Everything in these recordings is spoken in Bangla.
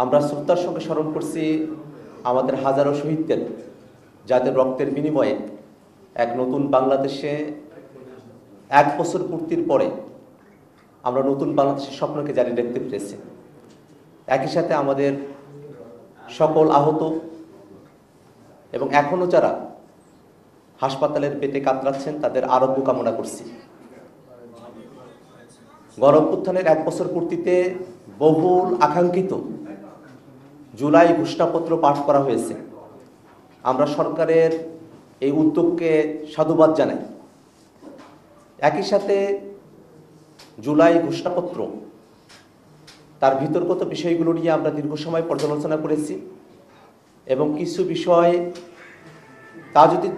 আমরা শ্রদ্ধার সঙ্গে স্মরণ করছি আমাদের হাজারো শহীদদের, যাদের রক্তের বিনিময়ে এক নতুন বাংলাদেশে 1 বছর পূর্তির পরে আমরা নতুন বাংলাদেশের স্বপ্নকে জারি রাখতে পেরেছি। একই সাথে আমাদের সকল আহত এবং এখনও যারা হাসপাতালের পেটে কাতরাচ্ছেন তাদের আরোগ্য কামনা করছি। গণঅভ্যুত্থানের 1 বছর পূর্তিতে বহুল আকাঙ্ক্ষিত জুলাই ঘোষণাপত্র পাঠ করা হয়েছে। আমরা সরকারের এই উদ্যোগকে সাধুবাদ জানাই। একই সাথে জুলাই ঘোষণাপত্র তার ভিতরগত বিষয়গুলো নিয়ে আমরা দীর্ঘ সময় পর্যালোচনা করেছি এবং কিছু বিষয় তা যদি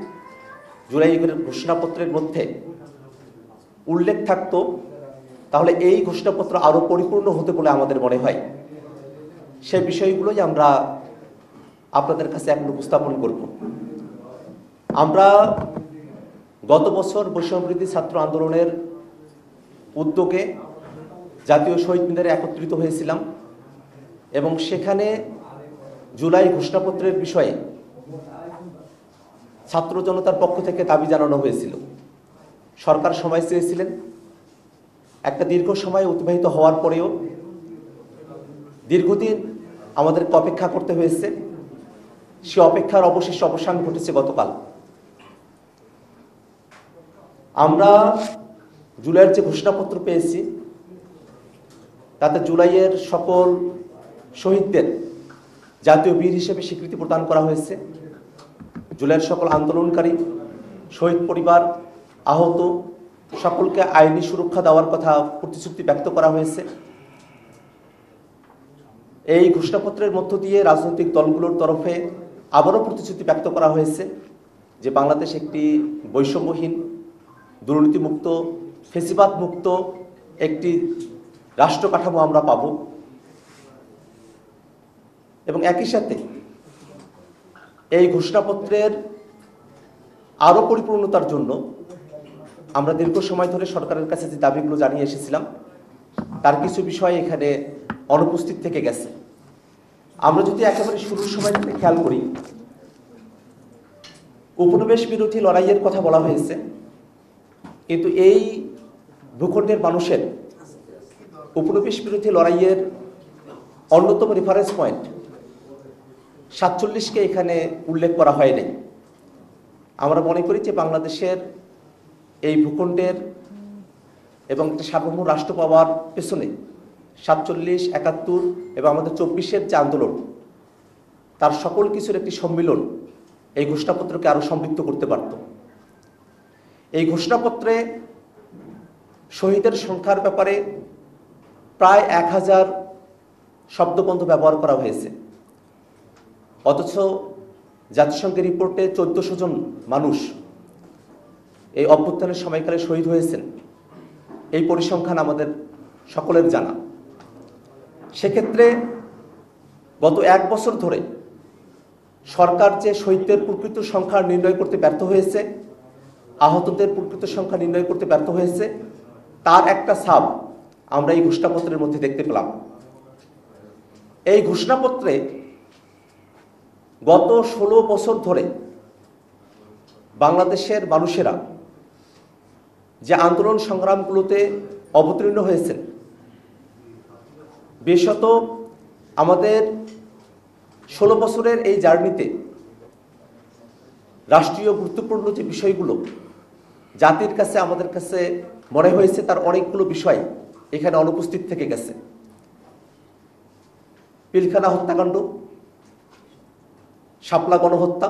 জুলাই ঘোষণাপত্রের মধ্যে উল্লেখ থাকতো তাহলে এই ঘোষণাপত্র আরও পরিপূর্ণ হতে বলে আমাদের মনে হয়। সে বিষয়গুলোই আমরা আপনাদের কাছে এখন উপস্থাপন করব। আমরা গত বছর বৈষম্যবিরোধী ছাত্র আন্দোলনের উদ্যোগে জাতীয় শহীদ মিনারে একত্রিত হয়েছিলাম এবং সেখানে জুলাই ঘোষণাপত্রের বিষয়ে ছাত্র জনতার পক্ষ থেকে দাবি জানানো হয়েছিল। সরকার সময় চেয়েছিলেন। একটা দীর্ঘ সময় অতিবাহিত হওয়ার পরেও দীর্ঘদিন আমাদেরকে অপেক্ষা করতে হয়েছে। সে অপেক্ষার অবশেষে অবসান ঘটেছে গতকাল। আমরা জুলাইয়ের যে ঘোষণাপত্র পেয়েছি তাতে জুলাইয়ের সকল শহীদদের জাতীয় বীর হিসেবে স্বীকৃতি প্রদান করা হয়েছে। জুলাইয়ের সকল আন্দোলনকারী, শহীদ পরিবার, আহত সকলকে আইনি সুরক্ষা দেওয়ার কথা প্রতিশ্রুতি ব্যক্ত করা হয়েছে। এই ঘোষণাপত্রের মধ্য দিয়ে রাজনৈতিক দলগুলোর তরফে আবারও প্রতিশ্রুতি ব্যক্ত করা হয়েছে যে বাংলাদেশ একটি বৈষম্যহীন, দুর্নীতিমুক্ত, ফেসিবাদ মুক্ত একটি রাষ্ট্র কাঠামো আমরা পাব। এবং একই সাথে এই ঘোষণাপত্রের আরও পরিপূর্ণতার জন্য আমরা দীর্ঘ সময় ধরে সরকারের কাছে যে দাবিগুলো জানিয়ে এসেছিলাম তার কিছু বিষয় এখানে অনুপস্থিত থেকে গেছে। আমরা যদি একেবারে শুরুর সময় থেকে খেয়াল করি, উপনিবেশ বিরোধী লড়াইয়ের কথা বলা হয়েছে, কিন্তু এই ভূখণ্ডের মানুষের উপনিবেশ বিরোধী লড়াইয়ের অন্যতম রেফারেন্স পয়েন্ট 47কে এখানে উল্লেখ করা হয়নি। আমরা মনে করি যে বাংলাদেশের এই ভূখণ্ডের এবং একটা সার্বভৌম রাষ্ট্র পাওয়ার পেছনে 47, 71 এবং আমাদের 24-এর যে আন্দোলন তার সকল কিছুর একটি সম্মিলন এই ঘোষণাপত্রকে আরও সমৃদ্ধ করতে পারত। এই ঘোষণাপত্রে শহীদের সংখ্যার ব্যাপারে প্রায় 1000 শব্দবন্ধ ব্যবহার করা হয়েছে, অথচ জাতিসংঘের রিপোর্টে 1400 জন মানুষ এই অভ্যুত্থানের সময়কালে শহীদ হয়েছেন। এই পরিসংখ্যান আমাদের সকলের জানা। সেক্ষেত্রে গত 1 বছর ধরে সরকার যে শহীদদের প্রকৃত সংখ্যা নির্ণয় করতে ব্যর্থ হয়েছে, আহতদের প্রকৃত সংখ্যা নির্ণয় করতে ব্যর্থ হয়েছে, তার একটা ছাপ আমরা এই ঘোষণাপত্রের মধ্যে দেখতে পেলাম। এই ঘোষণাপত্রে গত 16 বছর ধরে বাংলাদেশের মানুষেরা যে আন্দোলন সংগ্রামগুলোতে অবতীর্ণ হয়েছেন, বিশেষত আমাদের 16 বছরের এই জার্নিতে রাষ্ট্রীয় গুরুত্বপূর্ণ যে বিষয়গুলো জাতির কাছে আমাদের কাছে মনে হয়েছে তার অনেকগুলো বিষয় এখানে অনুপস্থিত থেকে গেছে। পিলখানা হত্যাকাণ্ড, শাপলা গণহত্যা,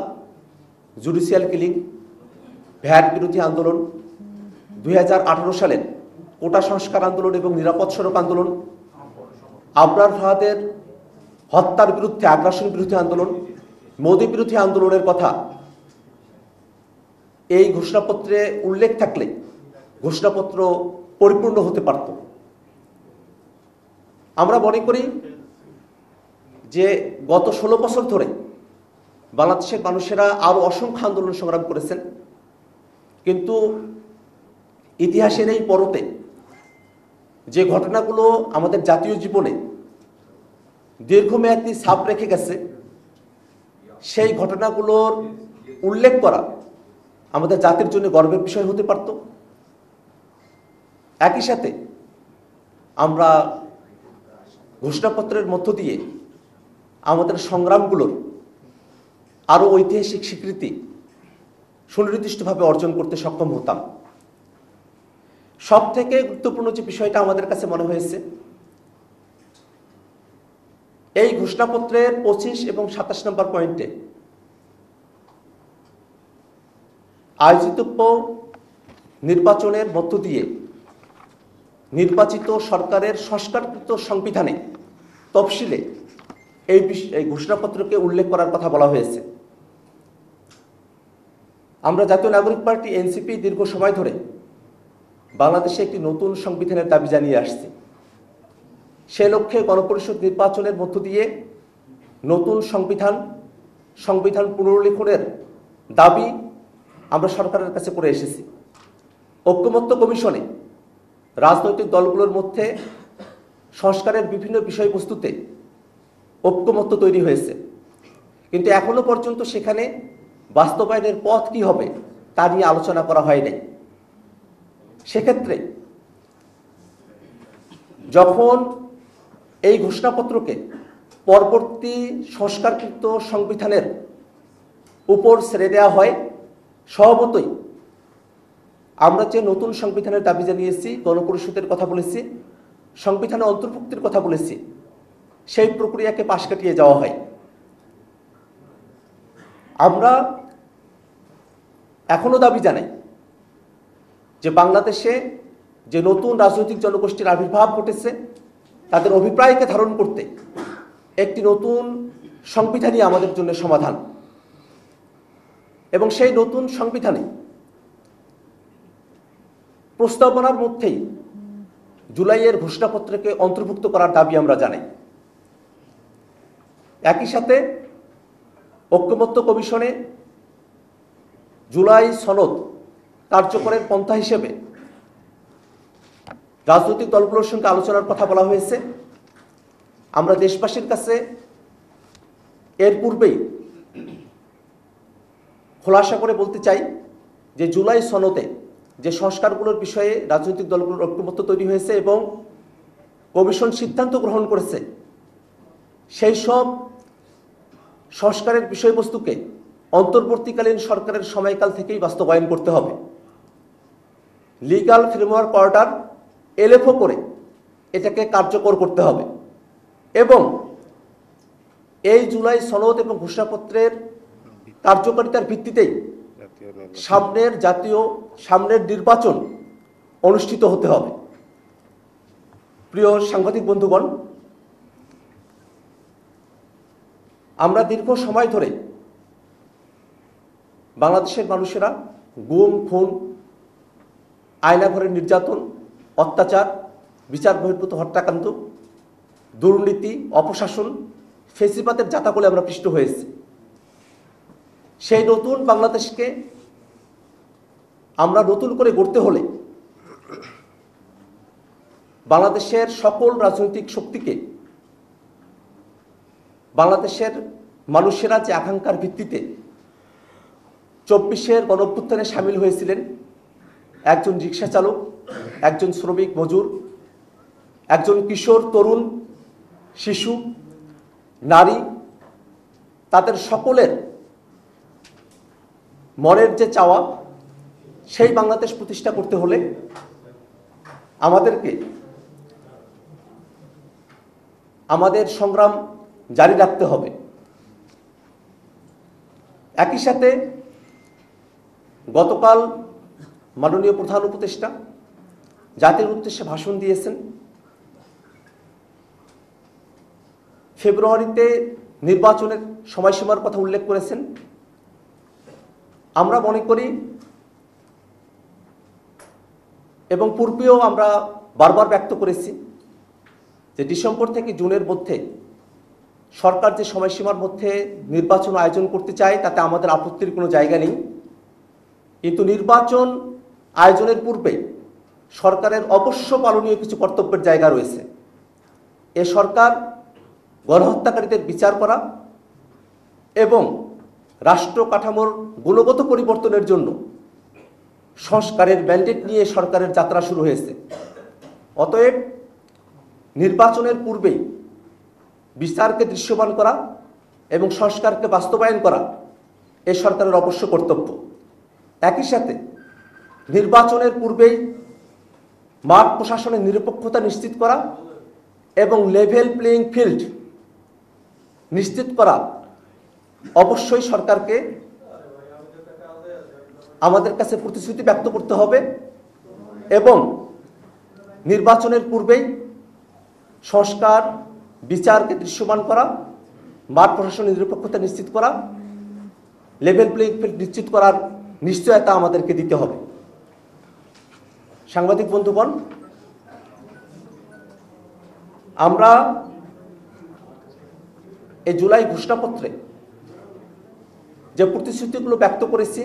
জুডিশিয়াল কিলিং, ভ্যাট বিরোধী আন্দোলন, 2018 সালের কোটা সংস্কার আন্দোলন এবং নিরাপদ সড়ক আন্দোলন, আবরার ফাহাদের হত্যার বিরুদ্ধে আগ্রাসন বিরোধী আন্দোলন, মোদী বিরোধী আন্দোলনের কথা এই ঘোষণাপত্রে উল্লেখ থাকলে ঘোষণাপত্র পরিপূর্ণ হতে পারত। আমরা মনে করি যে গত 16 বছর ধরে বাংলাদেশের মানুষেরা আরও অসংখ্য আন্দোলন সংগ্রাম করেছেন, কিন্তু ইতিহাসের এই পরতে যে ঘটনাগুলো আমাদের জাতীয় জীবনে দীর্ঘমেয়াদী ছাপ রেখে গেছে, সেই ঘটনাগুলোর উল্লেখ করা আমাদের জাতির জন্য গর্বের বিষয় হতে পারত। একই সাথে আমরা ঘোষণাপত্রের মধ্য দিয়ে আমাদের সংগ্রামগুলোর আরও ঐতিহাসিক স্বীকৃতি সুনির্দিষ্টভাবে অর্জন করতে সক্ষম হতাম। সবথেকে গুরুত্বপূর্ণ যে বিষয়টা আমাদের কাছে মনে হয়েছে, এই ঘোষণাপত্রের 25 এবং 27 নম্বর পয়েন্টে আয়োজিতব্য নির্বাচনের মধ্য দিয়ে নির্বাচিত সরকারের সংস্কারকৃত সংবিধানে তফসিলে এই ঘোষণাপত্রকে উল্লেখ করার কথা বলা হয়েছে। আমরা জাতীয় নাগরিক পার্টি এনসিপি দীর্ঘ সময় ধরে বাংলাদেশে একটি নতুন সংবিধানের দাবি জানিয়ে আসছি। সে লক্ষ্যে গণপরিষদ নির্বাচনের মধ্য দিয়ে নতুন সংবিধান পুনর্লিখনের দাবি আমরা সরকারের কাছে করে এসেছি। ঐকমত্য কমিশনে রাজনৈতিক দলগুলোর মধ্যে সংস্কারের বিভিন্ন বিষয়বস্তুতে ঐকমত্য তৈরি হয়েছে, কিন্তু এখনো পর্যন্ত সেখানে বাস্তবায়নের পথ কি হবে তা নিয়ে আলোচনা করা হয়নি। সেক্ষেত্রে যখন এই ঘোষণাপত্রকে পরবর্তী সংস্কারকৃত সংবিধানের উপর ছেড়ে দেওয়া হয়, স্বভাবতই আমরা যে নতুন সংবিধানের দাবি জানিয়েছি, গণপরিষদের কথা বলেছি, সংবিধানে অন্তর্ভুক্তির কথা বলেছি, সেই প্রক্রিয়াকে পাশ কাটিয়ে যাওয়া হয়। আমরা এখনো দাবি জানাই যে বাংলাদেশে যে নতুন রাজনৈতিক জনগোষ্ঠীর আবির্ভাব ঘটেছে, তাদের অভিপ্রায়কে ধারণ করতে একটি নতুন সংবিধানই আমাদের জন্য সমাধান, এবং সেই নতুন সংবিধানে প্রস্তাবনার মধ্যেই জুলাইয়ের ঘোষণাপত্রকে অন্তর্ভুক্ত করার দাবি আমরা জানাই। একই সাথে ঐকমত্য কমিশনে জুলাই সনদ কার্যকরের পন্থা হিসেবে রাজনৈতিক দলগুলোর সঙ্গে আলোচনার কথা বলা হয়েছে। আমরা দেশবাসীর কাছে এর পূর্বেই খোলাসা করে বলতে চাই যে জুলাই সনদে যে সংস্কারগুলোর বিষয়ে রাজনৈতিক দলগুলোর ঐকমত্য তৈরি হয়েছে এবং কমিশন সিদ্ধান্ত গ্রহণ করেছে, সেই সব সংস্কারের বিষয়বস্তুকে অন্তর্বর্তীকালীন সরকারের সময়কাল থেকেই বাস্তবায়ন করতে হবে। লিগ্যাল ফ্রেমওয়ার্ক অর্ডার এলএফও করে এটাকে কার্যকর করতে হবে এবং এই জুলাই সনদ এবং ঘোষণাপত্রের কার্যকারিতার ভিত্তিতেই সামনের নির্বাচন অনুষ্ঠিত হতে হবে। প্রিয় সাংবাদিক বন্ধুগণ, আমরা দীর্ঘ সময় ধরে বাংলাদেশের মানুষেরা গুম, খুন, আয়নাঘরের নির্যাতন, অত্যাচার, বিচার বহির্ভূত হত্যাকাণ্ড, দুর্নীতি, অপশাসন, ফেসিবাদের জাতাকলে আমরা পিষ্ট হয়েছি। সেই নতুন বাংলাদেশকে আমরা নতুন করে গড়তে হলে বাংলাদেশের সকল রাজনৈতিক শক্তিকে, বাংলাদেশের মানুষেরা যে আকাঙ্ক্ষার ভিত্তিতে 24-এর গণঅভ্যুত্থানে সামিল হয়েছিলেন, একজন রিক্সা চালক, একজন শ্রমিক মজুর, একজন কিশোর, তরুণ, শিশু, নারী, তাদের সকলের মনের যে চাওয়া, সেই বাংলাদেশ প্রতিষ্ঠা করতে হলে আমাদেরকে আমাদের সংগ্রাম জারি রাখতে হবে। একই সাথে গতকাল মাননীয় প্রধান উপদেষ্টা জাতির উদ্দেশ্যে ভাষণ দিয়েছেন। ফেব্রুয়ারিতে নির্বাচনের সময়সীমার কথা উল্লেখ করেছেন। আমরা মনে করি এবং পূর্বেও আমরা বারবার ব্যক্ত করেছি যে ডিসেম্বর থেকে জুনের মধ্যে সরকার যে সময়সীমার মধ্যে নির্বাচন আয়োজন করতে চায় তাতে আমাদের আপত্তির কোনো জায়গা নেই, কিন্তু নির্বাচন আয়োজনের পূর্বে সরকারের অবশ্য পালনীয় কিছু কর্তব্যের জায়গা রয়েছে। এ সরকার গণহত্যাকারীদের বিচার করা এবং রাষ্ট্র কাঠামোর গুণগত পরিবর্তনের জন্য সংস্কারের ম্যান্ডেট নিয়ে সরকারের যাত্রা শুরু হয়েছে। অতএব নির্বাচনের পূর্বেই বিচারকে দৃশ্যমান করা এবং সংস্কারকে বাস্তবায়ন করা এ সরকারের অবশ্য কর্তব্য। একই সাথে নির্বাচনের পূর্বেই মাঠ প্রশাসনের নিরপেক্ষতা নিশ্চিত করা এবং লেভেল প্লেইং ফিল্ড নিশ্চিত করা অবশ্যই সরকারকে আমাদের কাছে প্রতিশ্রুতি ব্যক্ত করতে হবে এবং নির্বাচনের পূর্বেই সংস্কার বিচারকে দৃশ্যমান করা, মাঠ প্রশাসনের নিরপেক্ষতা নিশ্চিত করা, লেভেল প্লেইং ফিল্ড নিশ্চিত করার নিশ্চয়তা আমাদেরকে দিতে হবে। সাংবাদিক বন্ধুগণ, আমরা এই জুলাই ঘোষণাপত্রে যে প্রতিশ্রুতিগুলো ব্যক্ত করেছি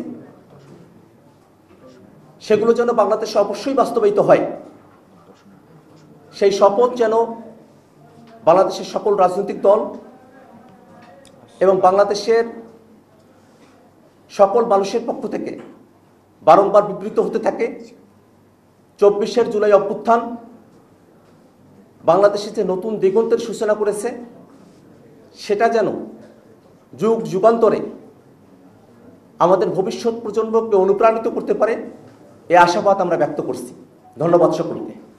সেগুলো যেন বাংলাদেশে অবশ্যই বাস্তবায়িত হয়, সেই শপথ যেন বাংলাদেশের সকল রাজনৈতিক দল এবং বাংলাদেশের সকল মানুষের পক্ষ থেকে বারংবার বিবৃত হতে থাকে। 24 জুলাই অভ্যুত্থান বাংলাদেশে যে নতুন দিগন্তের সূচনা করেছে সেটা যেন যুগ যুগান্তরে আমাদের ভবিষ্যৎ প্রজন্মকে অনুপ্রাণিত করতে পারে, এই আশাবাদ আমরা ব্যক্ত করছি। ধন্যবাদ সকলকে।